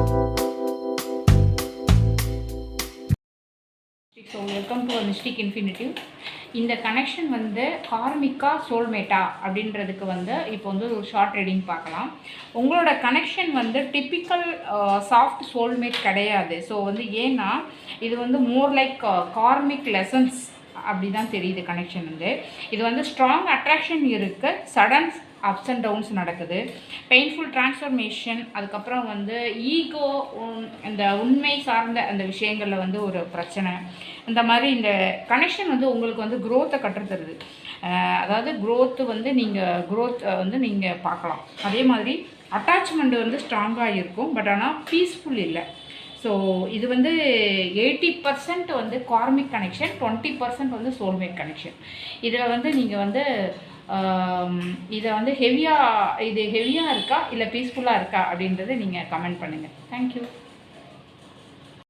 So welcome to mystic infinitive. இந்த connection வந்து கார்மிக்கா சோல்மேட்டா அப்படின்றதுக்கு வந்து இப்போ வந்து ஒரு ஷார்ட் ரீடிங் பார்க்கலாம். உங்களோட கனெக்ஷன் வந்து டிப்பிக்கல் சாஃப்ட் சோல்மேட் கிடையாது. ஸோ வந்து ஏன்னா இது வந்து மோர் லைக் கார்மிக் லெசன்ஸ் அப்படி தான் தெரியுது. கனெக்ஷன் வந்து இது வந்து ஸ்ட்ராங் அட்ராக்ஷன் இருக்குது, சடன் அப்ஸ் அண்ட் டவுன்ஸ் நடக்குது, பெயின்ஃபுல் டிரான்ஸ்ஃபர்மேஷன், அதுக்கப்புறம் வந்து ஈகோ, இந்த உண்மை சார்ந்த அந்த விஷயங்களில் வந்து ஒரு பிரச்சனை. இந்த மாதிரி இந்த கனெக்ஷன் வந்து உங்களுக்கு வந்து க்ரோத்தை கற்றுத்தருது. அதாவது க்ரோத்து வந்து நீங்கள் பார்க்கலாம். அதே மாதிரி அட்டாச்மெண்ட் வந்து ஸ்ட்ராங்காக இருக்கும், பட் ஆனால் பீஸ்ஃபுல் இல்லை. ஸோ இது வந்து 80% வந்து கார்மிக் கனெக்ஷன், 20% வந்து சோல்மேட் கனெக்ஷன். இதில் வந்து நீங்கள் வந்து இதை வந்து ஹெவியாக இருக்கா இல்லை பீஸ்ஃபுல்லாக இருக்கா அப்படின்றத நீங்கள் கமெண்ட் பண்ணுங்கள். தேங்க்யூ.